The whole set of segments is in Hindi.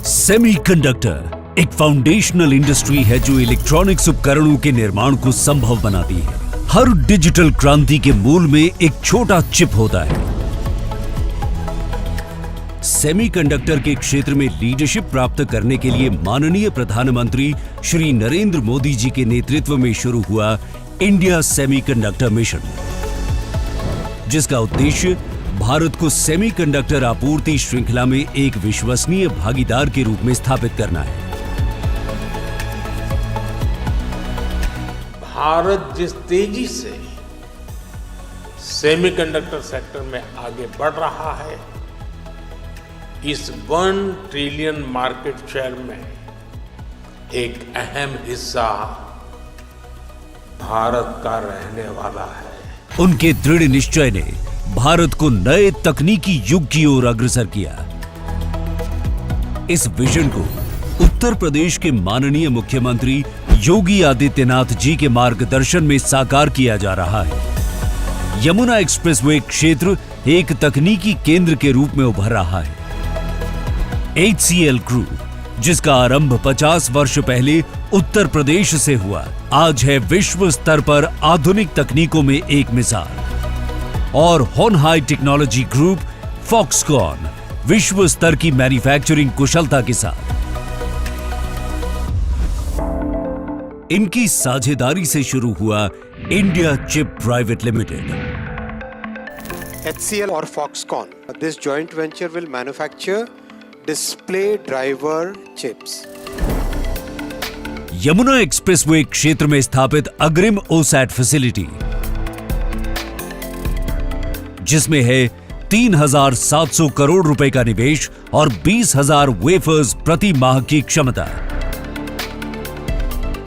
सेमीकंडक्टर एक फाउंडेशनल इंडस्ट्री है जो इलेक्ट्रॉनिक्स उपकरणों के निर्माण को संभव बनाती है। हर डिजिटल क्रांति के मूल में एक छोटा चिप होता है। सेमीकंडक्टर के क्षेत्र में लीडरशिप प्राप्त करने के लिए माननीय प्रधानमंत्री श्री नरेंद्र मोदी जी के नेतृत्व में शुरू हुआ इंडिया सेमीकंडक्टर मिशन, जिसका उद्देश्य भारत को सेमीकंडक्टर आपूर्ति श्रृंखला में एक विश्वसनीय भागीदार के रूप में स्थापित करना है। भारत जिस तेजी से सेमीकंडक्टर सेक्टर में आगे बढ़ रहा है, इस 1 ट्रिलियन मार्केट शेयर में एक अहम हिस्सा भारत का रहने वाला है। उनके दृढ़ निश्चय ने भारत को नए तकनीकी युग की ओर अग्रसर किया। इस विजन को उत्तर प्रदेश के माननीय मुख्यमंत्री योगी आदित्यनाथ जी के मार्गदर्शन में साकार किया जा रहा है। यमुना एक्सप्रेसवे क्षेत्र एक तकनीकी केंद्र के रूप में उभर रहा है। HCL ग्रुप, जिसका आरंभ 50 वर्ष पहले उत्तर प्रदेश से हुआ, आज है विश्व स्तर पर आधुनिक तकनीकों में एक मिसाल। और होनहाई टेक्नोलॉजी ग्रुप, फॉक्सकॉन, विश्व स्तर की मैन्युफैक्चरिंग कुशलता के साथ। इनकी साझेदारी से शुरू हुआ India chip private limited. HCL or Foxconn. This joint venture will manufacture display driver chips. Yamuna expressway क्षेत्र में स्थापित अग्रिम ओसैट फैसिलिटी, जिसमें है 3,700 करोड़ रुपए का निवेश और 20,000 वेफर्स प्रति माह की क्षमता।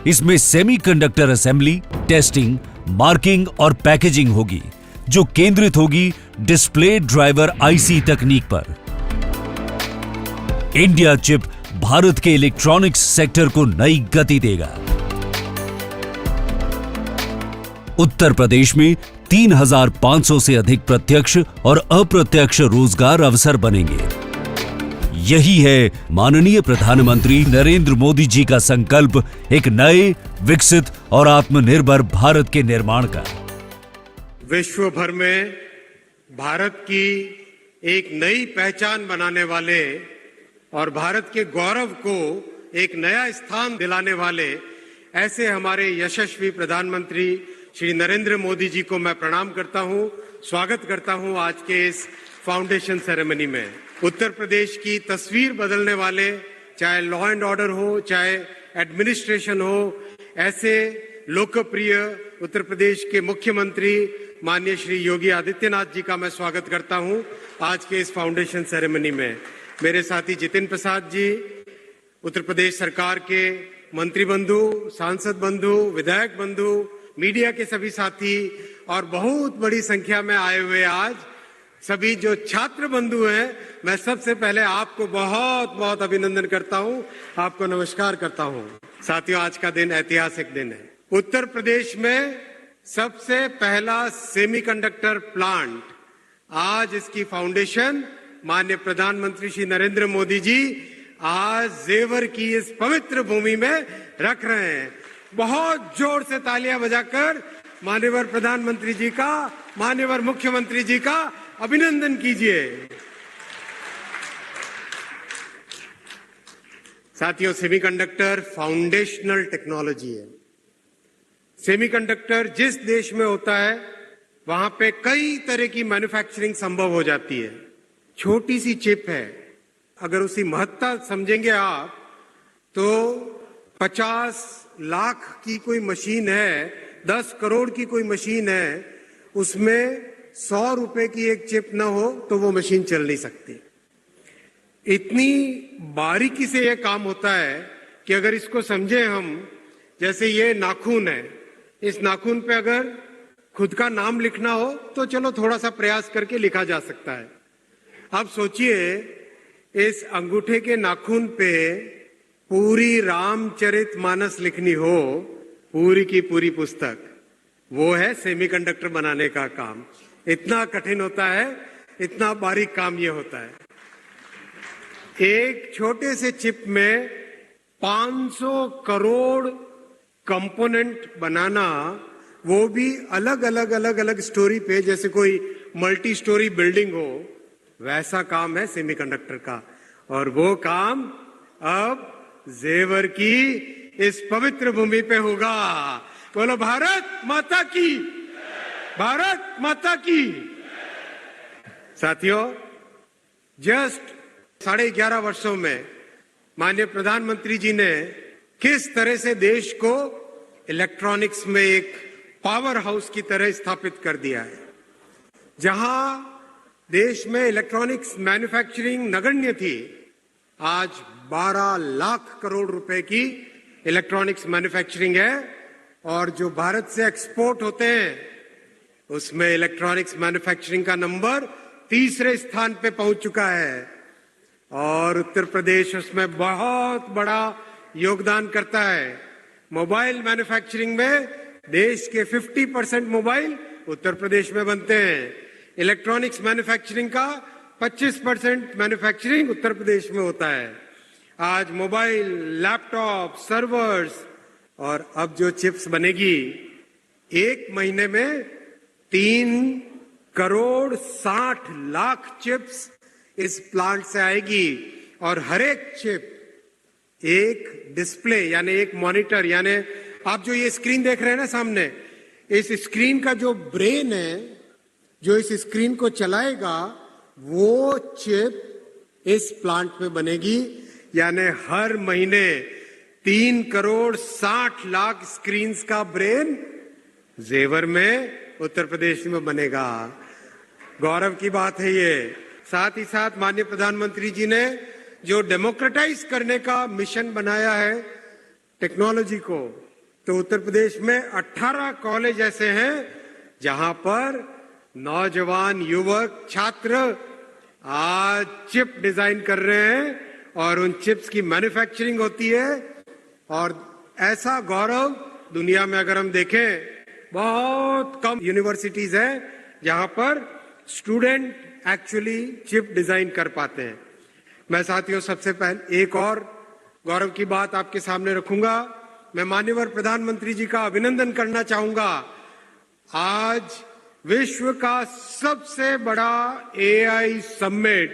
इसमें सेमीकंडक्टर असेंबली, टेस्टिंग, मार्किंग और पैकेजिंग होगी, जो केंद्रित होगी डिस्प्ले ड्राइवर IC तकनीक पर। इंडिया चिप भारत के इलेक्ट्रॉनिक्स सेक्टर को नई गति देगा। उत्तर प्रदेश में 3,500 से अधिक प्रत्यक्ष और अप्रत्यक्ष रोजगार अवसर बनेंगे। यही है माननीय प्रधानमंत्री नरेंद्र मोदी जी का संकल्प एक नए, विकसित और आत्मनिर्भर भारत के निर्माण का। विश्व भर में भारत की एक नई पहचान बनाने वाले और भारत के गौरव को एक नया स्थान दिलाने वाले ऐसे हमारे यशस्वी प्रधानमंत्री श्री नरेंद्र मोदी जी को मैं प्रणाम करता हूं, स्वागत करता हूं आज के इस फाउंडेशन सेरेमनी में। उत्तर प्रदेश की तस्वीर बदलने वाले, चाहे लॉ एंड ऑर्डर हो, चाहे एडमिनिस्ट्रेशन हो, ऐसे लोकप्रिय उत्तर प्रदेश के मुख्यमंत्री माननीय श्री योगी आदित्यनाथ जी का मैं स्वागत करता हूं आज के इस फाउंडेशन सेरेमनी में। मेरे साथी जितिन प्रसाद जी, उत्तर प्रदेश सरकार के मंत्री बंधु, सांसद बंधु, विधायक बंधु, मीडिया के सभी साथी और बहुत बड़ी संख्या में आए हुए आज सभी जो छात्र बंधु हैं, मैं सबसे पहले आपको बहुत बहुत अभिनंदन करता हूं, आपको नमस्कार करता हूं। साथियों, आज का दिन ऐतिहासिक दिन है। उत्तर प्रदेश में सबसे पहला सेमीकंडक्टर प्लांट, आज इसकी फाउंडेशन माननीय प्रधानमंत्री श्री नरेंद्र मोदी जी आज जेवर की इस पवित्र भूमि में रख रहे हैं। बहुत जोर से तालियां बजाकर माननीय प्रधानमंत्री जी का, माननीय मुख्यमंत्री जी का अभिनंदन कीजिए। साथियों, सेमीकंडक्टर फाउंडेशनल टेक्नोलॉजी है। सेमीकंडक्टर जिस देश में होता है, वहां पे कई तरह की मैन्युफैक्चरिंग संभव हो जाती है। छोटी सी चिप है, अगर उसकी महत्ता समझेंगे आप तो 50 लाख की कोई मशीन है, 10 करोड़ की कोई मशीन है, उसमें 100 रुपए की एक चिप ना हो तो वो मशीन चल नहीं सकती। इतनी बारीकी से यह काम होता है कि अगर इसको समझे हम, जैसे ये नाखून है, इस नाखून पे अगर खुद का नाम लिखना हो तो चलो थोड़ा सा प्रयास करके लिखा जा सकता है। अब सोचिए, इस अंगूठे के नाखून पे पूरी रामचरितमानस लिखनी हो, पूरी की पूरी पुस्तक, वो है सेमीकंडक्टर बनाने का काम। इतना कठिन होता है, इतना बारीक काम ये होता है। एक छोटे से चिप में 500 करोड़ कंपोनेंट बनाना, वो भी अलग अलग स्टोरी पे, जैसे कोई मल्टी स्टोरी बिल्डिंग हो, वैसा काम है सेमीकंडक्टर का। और वो काम अब जेवर की इस पवित्र भूमि पे होगा। बोलो भारत माता की, भारत माता की। साथियों, जस्ट 11.5 वर्षों में माननीय प्रधानमंत्री जी ने किस तरह से देश को इलेक्ट्रॉनिक्स में एक पावर हाउस की तरह स्थापित कर दिया है। जहां देश में इलेक्ट्रॉनिक्स मैन्युफैक्चरिंग नगण्य थी, आज 12 लाख करोड़ रुपए की इलेक्ट्रॉनिक्स मैन्युफैक्चरिंग है। और जो भारत से एक्सपोर्ट होते हैं, उसमें इलेक्ट्रॉनिक्स मैन्युफैक्चरिंग का नंबर 3रे स्थान पे पहुंच चुका है। और उत्तर प्रदेश उसमें बहुत बड़ा योगदान करता है। मोबाइल मैन्युफैक्चरिंग में देश के 50% मोबाइल उत्तर प्रदेश में बनते हैं। इलेक्ट्रॉनिक्स मैन्युफैक्चरिंग का 25% मैन्युफैक्चरिंग उत्तर प्रदेश में होता है। आज मोबाइल, लैपटॉप, सर्वर्स और अब जो चिप्स बनेगी, 1 महीने में 3 करोड़ 60 लाख चिप्स इस प्लांट से आएगी। और हर एक चिप एक डिस्प्ले यानी एक मॉनिटर, यानी आप जो ये स्क्रीन देख रहे हैं ना सामने, इस स्क्रीन का जो ब्रेन है, जो इस स्क्रीन को चलाएगा, वो चिप इस प्लांट में बनेगी। यानी हर महीने 3 करोड़ 60 लाख स्क्रीन्स का ब्रेन जेवर में उत्तर प्रदेश में बनेगा। गौरव की बात है ये। साथ ही साथ माननीय प्रधानमंत्री जी ने जो डेमोक्रेटाइज करने का मिशन बनाया है टेक्नोलॉजी को, तो उत्तर प्रदेश में 18 कॉलेज ऐसे हैं जहां पर नौजवान युवक छात्र आज चिप डिजाइन कर रहे हैं और उन चिप्स की मैन्युफैक्चरिंग होती है। और ऐसा गौरव दुनिया में अगर हम देखें, बहुत कम यूनिवर्सिटीज हैं जहां पर स्टूडेंट एक्चुअली चिप डिजाइन कर पाते हैं। मैं साथियों सबसे पहले एक और गौरव की बात आपके सामने रखूंगा। मैं माननीय प्रधानमंत्री जी का अभिनंदन करना चाहूंगा। आज विश्व का सबसे बड़ा एआई समिट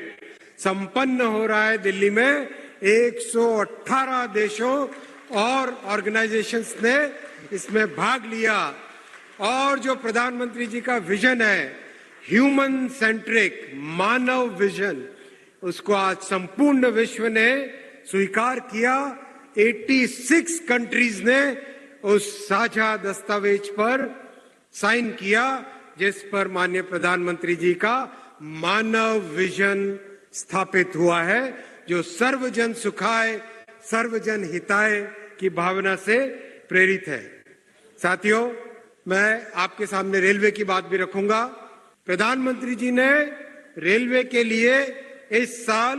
संपन्न हो रहा है दिल्ली में। 118 देशों और ऑर्गेनाइजेशंस ने इसमें भाग लिया। और जो प्रधानमंत्री जी का विजन है, ह्यूमन सेंट्रिक, मानव विजन, उसको आज संपूर्ण विश्व ने स्वीकार किया। 86 कंट्रीज ने उस साझा दस्तावेज पर साइन किया, जिस पर माननीय प्रधानमंत्री जी का मानव विजन स्थापित हुआ है, जो सर्वजन सुखाय सर्वजन हिताय की भावना से प्रेरित है। साथियों, मैं आपके सामने रेलवे की बात भी रखूंगा। प्रधानमंत्री जी ने रेलवे के लिए इस साल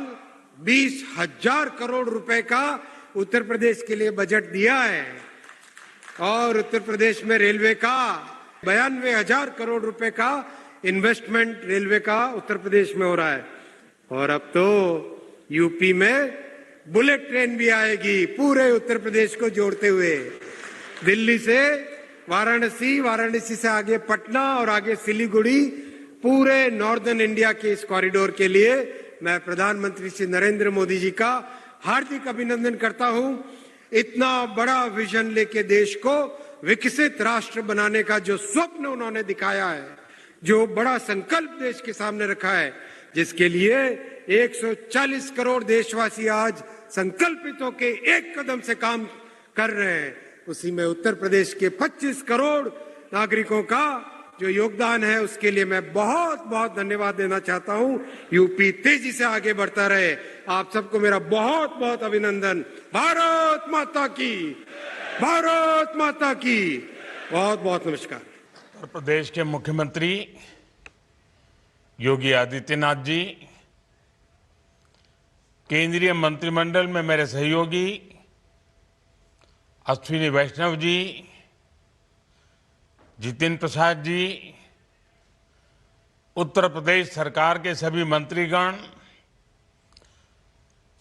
20,000 करोड़ रुपए का उत्तर प्रदेश के लिए बजट दिया है। और उत्तर प्रदेश में रेलवे का 92,000 करोड़ रुपए का इन्वेस्टमेंट रेलवे का उत्तर प्रदेश में हो रहा है। और अब तो यूपी में बुलेट ट्रेन भी आएगी, पूरे उत्तर प्रदेश को जोड़ते हुए। दिल्ली से वाराणसी, वाराणसी से आगे पटना और आगे सिलीगुड़ी, पूरे नॉर्दर्न इंडिया के इस कॉरिडोर के लिए मैं प्रधानमंत्री श्री नरेंद्र मोदी जी का हार्दिक अभिनंदन करता हूं। इतना बड़ा विजन लेके देश को विकसित राष्ट्र बनाने का जो स्वप्न उन्होंने दिखाया है, जो बड़ा संकल्प देश के सामने रखा है, जिसके लिए 140 करोड़ देशवासी आज संकल्पित होके एक कदम से काम कर रहे हैं, उसी में उत्तर प्रदेश के 25 करोड़ नागरिकों का जो योगदान है, उसके लिए मैं बहुत बहुत धन्यवाद देना चाहता हूं। यूपी तेजी से आगे बढ़ता रहे। आप सबको मेरा बहुत बहुत अभिनंदन। भारत माता की, भारत माता की। बहुत बहुत नमस्कार। उत्तर प्रदेश के मुख्यमंत्री योगी आदित्यनाथ जी, केंद्रीय मंत्रिमंडल में मेरे सहयोगी अश्विनी वैष्णव जी, जितेंद्र प्रसाद जी, उत्तर प्रदेश सरकार के सभी मंत्रीगण,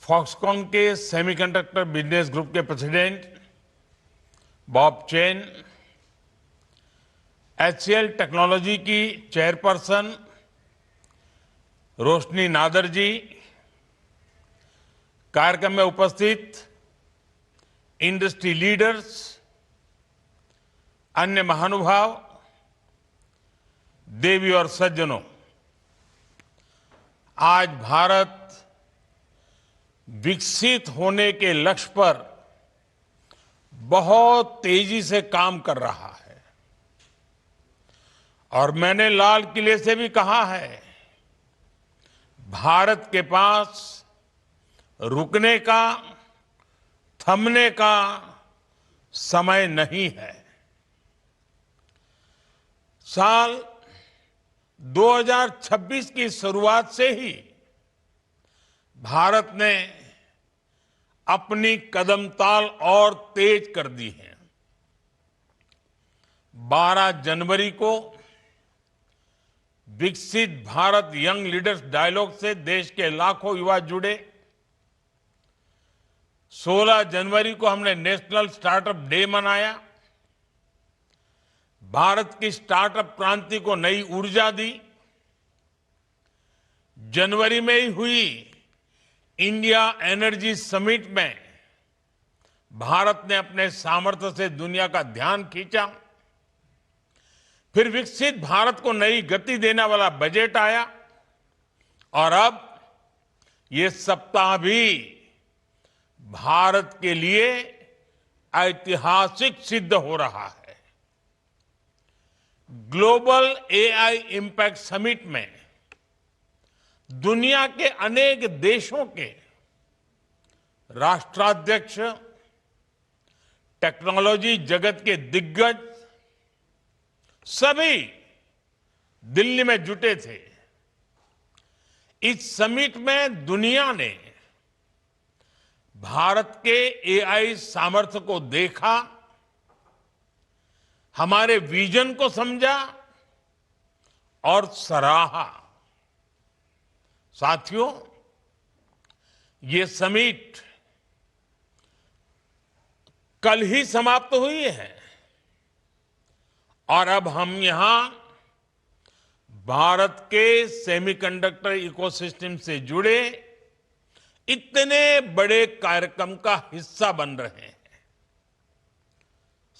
फॉक्सकॉन के सेमीकंडक्टर बिजनेस ग्रुप के president Bob chain, HCL technology की चेयरपर्सन रोशनी नादर जी, कार्यक्रम में उपस्थित इंडस्ट्री लीडर्स, अन्य महानुभाव, देवी और सज्जनों, आज भारत विकसित होने के लक्ष्य पर बहुत तेजी से काम कर रहा है और मैंने लाल किले से भी कहा है, भारत के पास रुकने का, थमने का समय नहीं है। साल 2026 की शुरुआत से ही भारत ने अपनी कदमताल और तेज कर दी है। 12 जनवरी को विकसित भारत यंग लीडर्स डायलॉग से देश के लाखों युवा जुड़े। 16 जनवरी को हमने नेशनल स्टार्टअप डे मनाया। भारत की स्टार्टअप क्रांति को नई ऊर्जा दी। जनवरी में ही हुई इंडिया एनर्जी समिट में भारत ने अपने सामर्थ्य से दुनिया का ध्यान खींचा। फिर विकसित भारत को नई गति देने वाला बजट आया और अब ये सप्ताह भी भारत के लिए ऐतिहासिक सिद्ध हो रहा है। ग्लोबल AI इंपैक्ट समिट में दुनिया के अनेक देशों के राष्ट्राध्यक्ष, टेक्नोलॉजी जगत के दिग्गज सभी दिल्ली में जुटे थे। इस समिट में दुनिया ने भारत के AI सामर्थ्य को देखा, हमारे विजन को समझा और सराहा। साथियों, ये समिट कल ही समाप्त हुई है और अब हम यहां भारत के सेमीकंडक्टर इकोसिस्टम से जुड़े इतने बड़े कार्यक्रम का हिस्सा बन रहे हैं।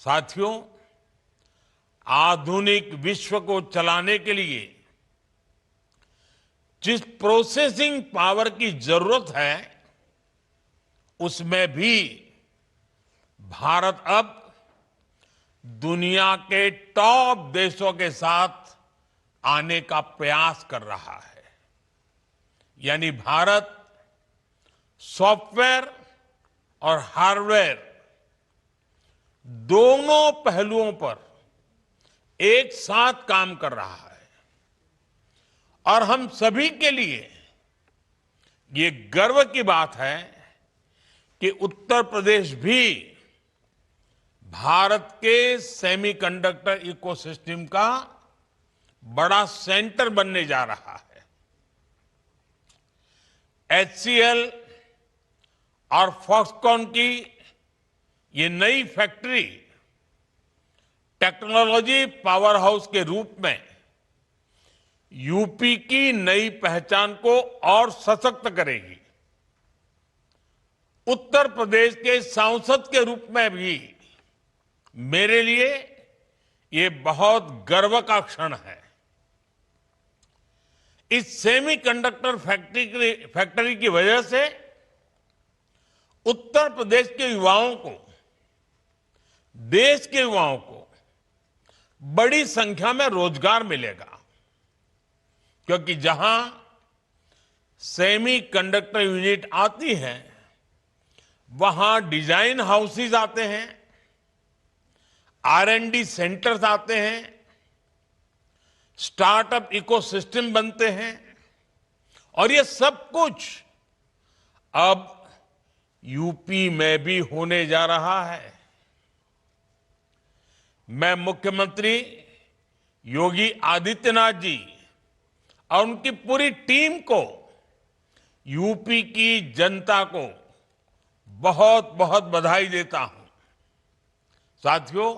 साथियों, आधुनिक विश्व को चलाने के लिए जिस प्रोसेसिंग पावर की जरूरत है, उसमें भी भारत अब दुनिया के टॉप देशों के साथ आने का प्रयास कर रहा है। यानी भारत सॉफ्टवेयर और हार्डवेयर दोनों पहलुओं पर एक साथ काम कर रहा है और हम सभी के लिए ये गर्व की बात है कि उत्तर प्रदेश भी भारत के सेमीकंडक्टर इकोसिस्टम का बड़ा सेंटर बनने जा रहा है। HCL और फॉक्सकॉन की ये नई फैक्ट्री टेक्नोलॉजी पावर हाउस के रूप में यूपी की नई पहचान को और सशक्त करेगी। उत्तर प्रदेश के सांसद के रूप में भी मेरे लिए ये बहुत गर्व का क्षण है। इस सेमीकंडक्टर फैक्ट्री की वजह से उत्तर प्रदेश के युवाओं को, देश के युवाओं को बड़ी संख्या में रोजगार मिलेगा, क्योंकि जहां सेमीकंडक्टर यूनिट आती है वहां डिजाइन हाउसेज आते हैं, R&D सेंटर्स आते हैं, स्टार्टअप इकोसिस्टम बनते हैं और ये सब कुछ अब यूपी में भी होने जा रहा है। मैं मुख्यमंत्री योगी आदित्यनाथ जी और उनकी पूरी टीम को यूपी की जनता को बहुत बहुत बधाई देता हूं। साथियों,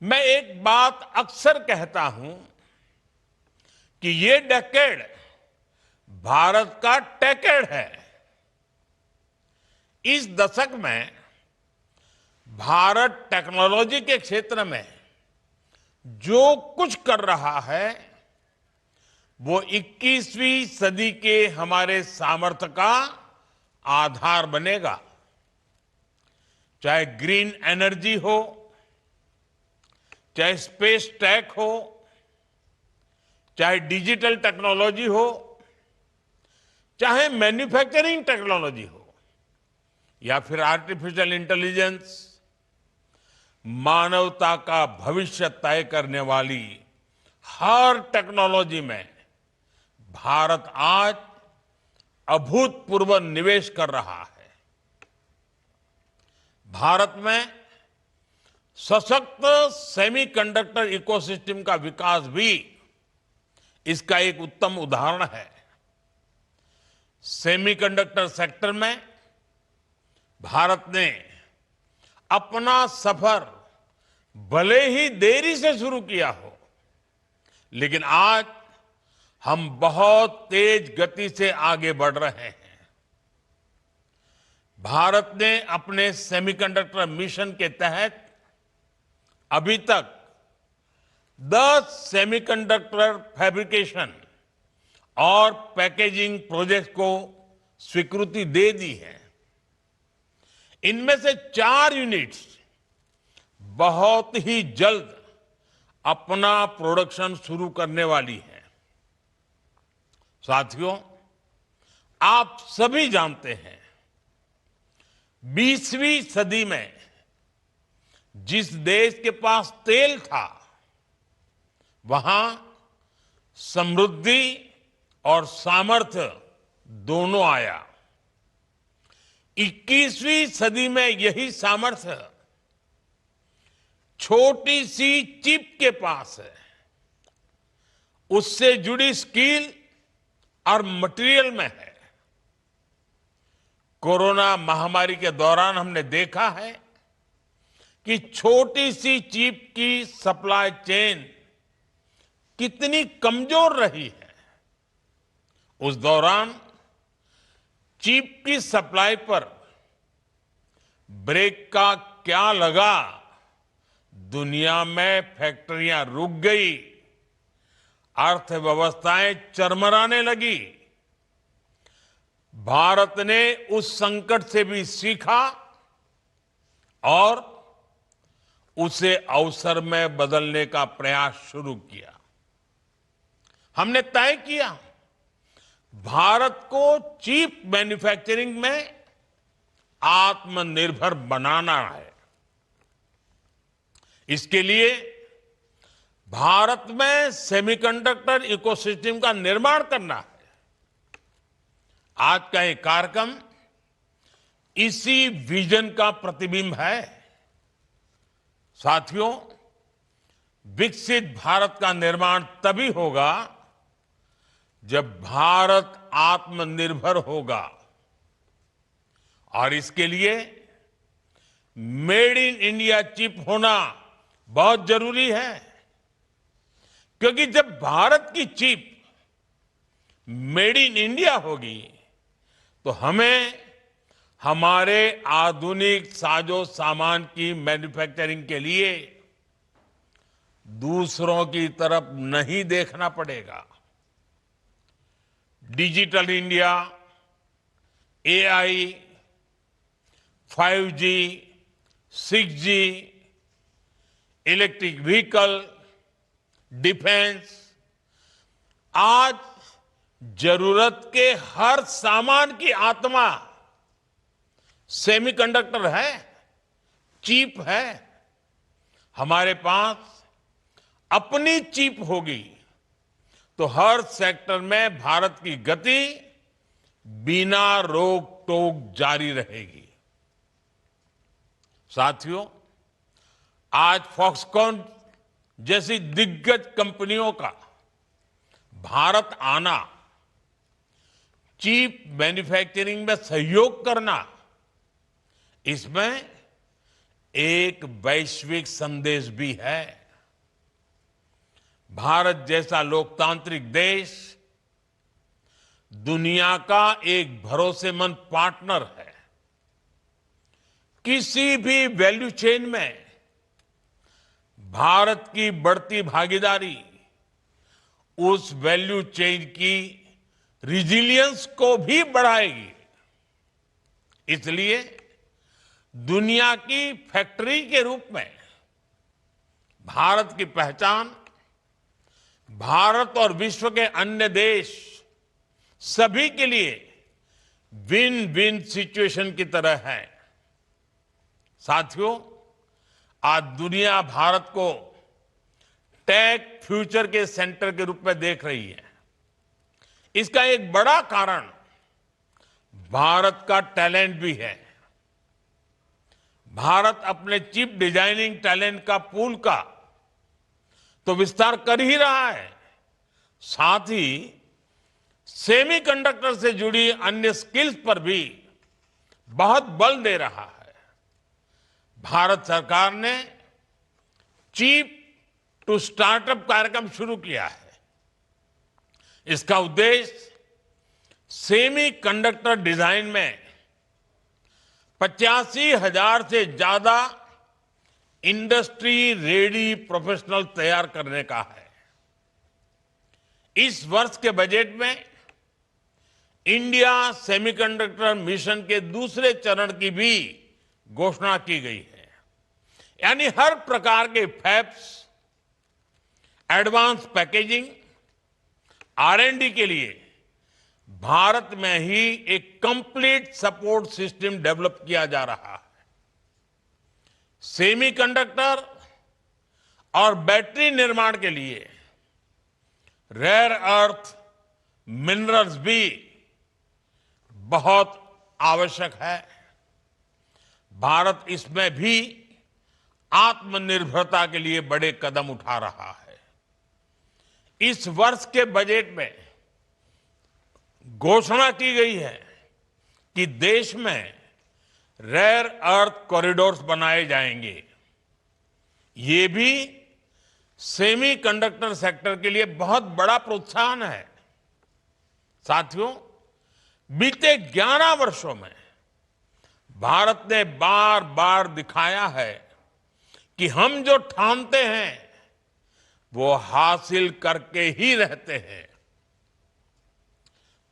मैं एक बात अक्सर कहता हूं कि ये डेकेड भारत का टेकेड है। इस दशक में भारत टेक्नोलॉजी के क्षेत्र में जो कुछ कर रहा है वो 21वीं सदी के हमारे सामर्थ्य का आधार बनेगा। चाहे ग्रीन एनर्जी हो, चाहे स्पेस टेक हो, चाहे डिजिटल टेक्नोलॉजी हो, चाहे मैन्युफैक्चरिंग टेक्नोलॉजी हो, या फिर आर्टिफिशियल इंटेलिजेंस, मानवता का भविष्य तय करने वाली हर टेक्नोलॉजी में भारत आज अभूतपूर्व निवेश कर रहा है। भारत में सशक्त सेमीकंडक्टर इकोसिस्टम का विकास भी इसका एक उत्तम उदाहरण है। सेमीकंडक्टर सेक्टर में भारत ने अपना सफर भले ही देरी से शुरू किया हो, लेकिन आज हम बहुत तेज गति से आगे बढ़ रहे हैं। भारत ने अपने सेमीकंडक्टर मिशन के तहत अभी तक 10 सेमीकंडक्टर फैब्रिकेशन और पैकेजिंग प्रोजेक्ट को स्वीकृति दे दी है। इनमें से 4 यूनिट्स बहुत ही जल्द अपना प्रोडक्शन शुरू करने वाली है। साथियों, आप सभी जानते हैं 20वीं सदी में जिस देश के पास तेल था, वहां समृद्धि और सामर्थ्य दोनों आया। 21वीं सदी में यही सामर्थ्य छोटी सी चिप के पास है। उससे जुड़ी स्किल और मटेरियल में है। कोरोना महामारी के दौरान हमने देखा है कि छोटी सी चिप की सप्लाई चेन कितनी कमजोर रही है। उस दौरान चिप की सप्लाई पर ब्रेक का क्या लगा, दुनिया में फैक्ट्रियां रुक गई, अर्थव्यवस्थाएं चरमराने लगी। भारत ने उस संकट से भी सीखा और उसे अवसर में बदलने का प्रयास शुरू किया। हमने तय किया भारत को चिप मैन्युफैक्चरिंग में आत्मनिर्भर बनाना है। इसके लिए भारत में सेमीकंडक्टर इकोसिस्टम का निर्माण करना है। आज का ये कार्यक्रम इसी विजन का प्रतिबिंब है। साथियों, विकसित भारत का निर्माण तभी होगा जब भारत आत्मनिर्भर होगा, और इसके लिए मेड इन इंडिया चिप होना बहुत जरूरी है। क्योंकि जब भारत की चिप मेड इन इंडिया होगी तो हमें हमारे आधुनिक साजो सामान की मैन्युफैक्चरिंग के लिए दूसरों की तरफ नहीं देखना पड़ेगा। Digital India, AI, 5G, 6G, electric vehicle, defence, आज जरूरत के हर सामान की आत्मा सेमीकंडक्टर है, चिप है। हमारे पास अपनी चिप होगी तो हर सेक्टर में भारत की गति बिना रोक टोक जारी रहेगी। साथियों, आज फॉक्सकॉन जैसी दिग्गज कंपनियों का भारत आना चीप मैन्युफैक्चरिंग में सहयोग करना, इसमें एक वैश्विक संदेश भी है। भारत जैसा लोकतांत्रिक देश दुनिया का एक भरोसेमंद पार्टनर है। किसी भी वैल्यू चेन में भारत की बढ़ती भागीदारी उस वैल्यू चेन की रिजिलियंस को भी बढ़ाएगी। इसलिए दुनिया की फैक्ट्री के रूप में भारत की पहचान भारत और विश्व के अन्य देश सभी के लिए विन विन सिचुएशन की तरह है। साथियों, आज दुनिया भारत को टेक फ्यूचर के सेंटर के रूप में देख रही है। इसका एक बड़ा कारण भारत का टैलेंट भी है। भारत अपने चिप डिजाइनिंग टैलेंट का पूल का तो विस्तार कर ही रहा है, साथ ही सेमीकंडक्टर से जुड़ी अन्य स्किल्स पर भी बहुत बल दे रहा है। भारत सरकार ने चिप टू स्टार्टअप कार्यक्रम शुरू किया है। इसका उद्देश्य सेमीकंडक्टर डिजाइन में 85,000 से ज्यादा इंडस्ट्री रेडी प्रोफेशनल तैयार करने का है। इस वर्ष के बजट में इंडिया सेमीकंडक्टर मिशन के दूसरे चरण की भी घोषणा की गई है। यानी हर प्रकार के फैब्स, एडवांस पैकेजिंग, R&D के लिए भारत में ही एक कंप्लीट सपोर्ट सिस्टम डेवलप किया जा रहा है। सेमीकंडक्टर और बैटरी निर्माण के लिए रेयर अर्थ मिनरल्स भी बहुत आवश्यक है। भारत इसमें भी आत्मनिर्भरता के लिए बड़े कदम उठा रहा है। इस वर्ष के बजट में घोषणा की गई है कि देश में रेयर अर्थ कॉरिडोर्स बनाए जाएंगे। ये भी सेमीकंडक्टर सेक्टर के लिए बहुत बड़ा प्रोत्साहन है। साथियों, बीते 11 वर्षों में भारत ने बार बार दिखाया है कि हम जो ठानते हैं वो हासिल करके ही रहते हैं।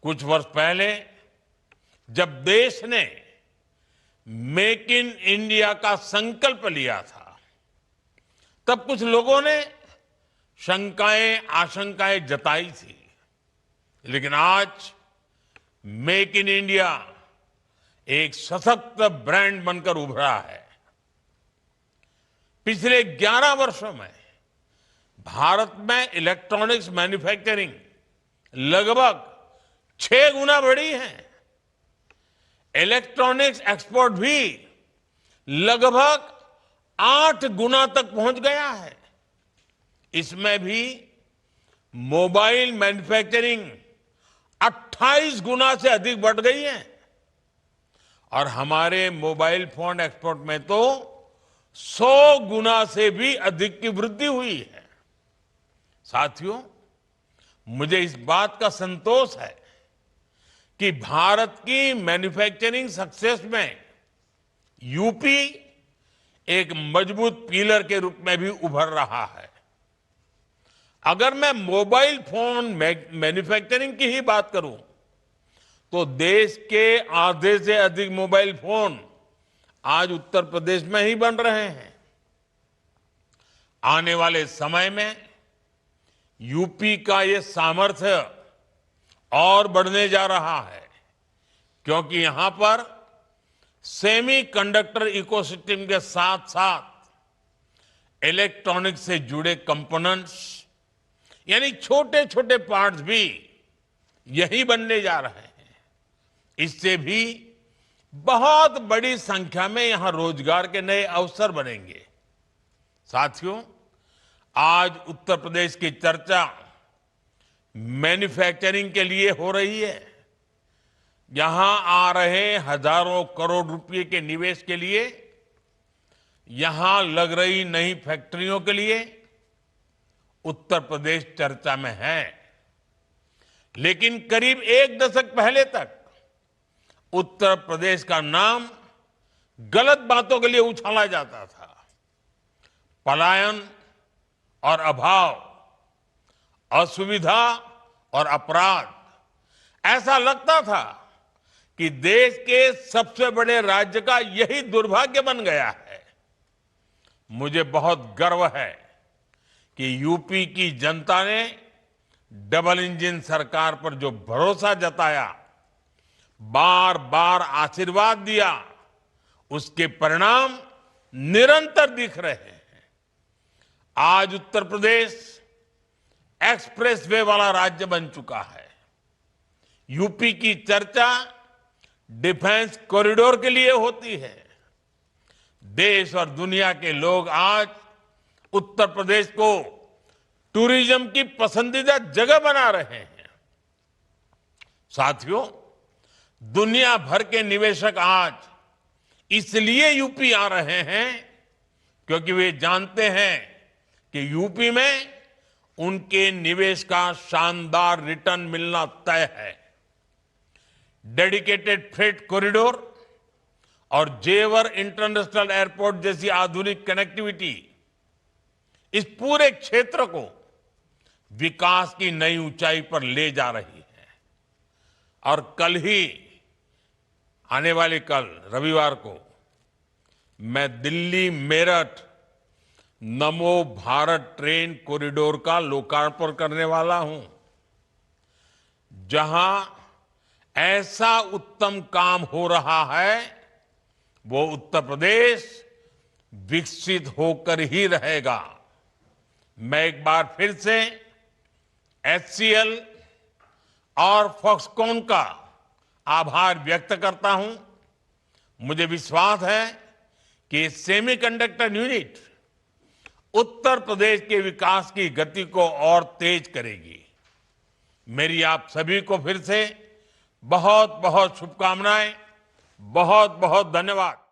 कुछ वर्ष पहले जब देश ने मेक इन इंडिया का संकल्प लिया था, तब कुछ लोगों ने शंकाएं, आशंकाएं जताई थी। लेकिन आज मेक इन इंडिया एक सशक्त ब्रांड बनकर उभरा है। पिछले 11 वर्षों में भारत में इलेक्ट्रॉनिक्स मैन्युफैक्चरिंग लगभग 6 गुना बढ़ी है। इलेक्ट्रॉनिक्स एक्सपोर्ट भी लगभग 8 गुना तक पहुंच गया है। इसमें भी मोबाइल मैन्युफैक्चरिंग 28 गुना से अधिक बढ़ गई है और हमारे मोबाइल फोन एक्सपोर्ट में तो 100 गुना से भी अधिक की वृद्धि हुई है। साथियों, मुझे इस बात का संतोष है कि भारत की मैन्युफैक्चरिंग सक्सेस में यूपी एक मजबूत पिलर के रूप में भी उभर रहा है। अगर मैं मोबाइल फोन मैन्युफैक्चरिंग की ही बात करूं तो देश के आधे से अधिक मोबाइल फोन आज उत्तर प्रदेश में ही बन रहे हैं। आने वाले समय में यूपी का ये सामर्थ्य और बढ़ने जा रहा है, क्योंकि यहां पर सेमीकंडक्टर इकोसिस्टम के साथ साथ इलेक्ट्रॉनिक्स से जुड़े कंपोनेंट्स यानी छोटे छोटे पार्ट्स भी यही बनने जा रहे हैं। इससे भी बहुत बड़ी संख्या में यहां रोजगार के नए अवसर बनेंगे। साथियों, आज उत्तर प्रदेश की चर्चा मैन्युफैक्चरिंग के लिए हो रही है, यहां आ रहे हजारों करोड़ रुपए के निवेश के लिए, यहां लग रही नई फैक्ट्रियों के लिए उत्तर प्रदेश चर्चा में है। लेकिन करीब एक दशक पहले तक उत्तर प्रदेश का नाम गलत बातों के लिए उछाला जाता था। पलायन और अभाव, असुविधा और अपराध, ऐसा लगता था कि देश के सबसे बड़े राज्य का यही दुर्भाग्य बन गया है। मुझे बहुत गर्व है कि यूपी की जनता ने डबल इंजन सरकार पर जो भरोसा जताया, बार बार आशीर्वाद दिया, उसके परिणाम निरंतर दिख रहे हैं। आज उत्तर प्रदेश एक्सप्रेसवे वाला राज्य बन चुका है। यूपी की चर्चा डिफेंस कॉरिडोर के लिए होती है। देश और दुनिया के लोग आज उत्तर प्रदेश को टूरिज्म की पसंदीदा जगह बना रहे हैं। साथियों, दुनिया भर के निवेशक आज इसलिए यूपी आ रहे हैं क्योंकि वे जानते हैं कि यूपी में उनके निवेश का शानदार रिटर्न मिलना तय है। डेडिकेटेड फ्रेट कॉरिडोर और जेवर इंटरनेशनल एयरपोर्ट जैसी आधुनिक कनेक्टिविटी इस पूरे क्षेत्र को विकास की नई ऊंचाई पर ले जा रही है। और कल ही, आने वाले कल रविवार को, मैं दिल्ली मेरठ नमो भारत ट्रेन कॉरिडोर का लोकार्पण करने वाला हूं, जहां ऐसा उत्तम काम हो रहा है वो उत्तर प्रदेश विकसित होकर ही रहेगा। मैं एक बार फिर से HCL और फॉक्सकॉन का आभार व्यक्त करता हूं। मुझे विश्वास है कि सेमीकंडक्टर यूनिट उत्तर प्रदेश के विकास की गति को और तेज करेगी। मेरी आप सभी को फिर से बहुत बहुत शुभकामनाएं, बहुत बहुत धन्यवाद।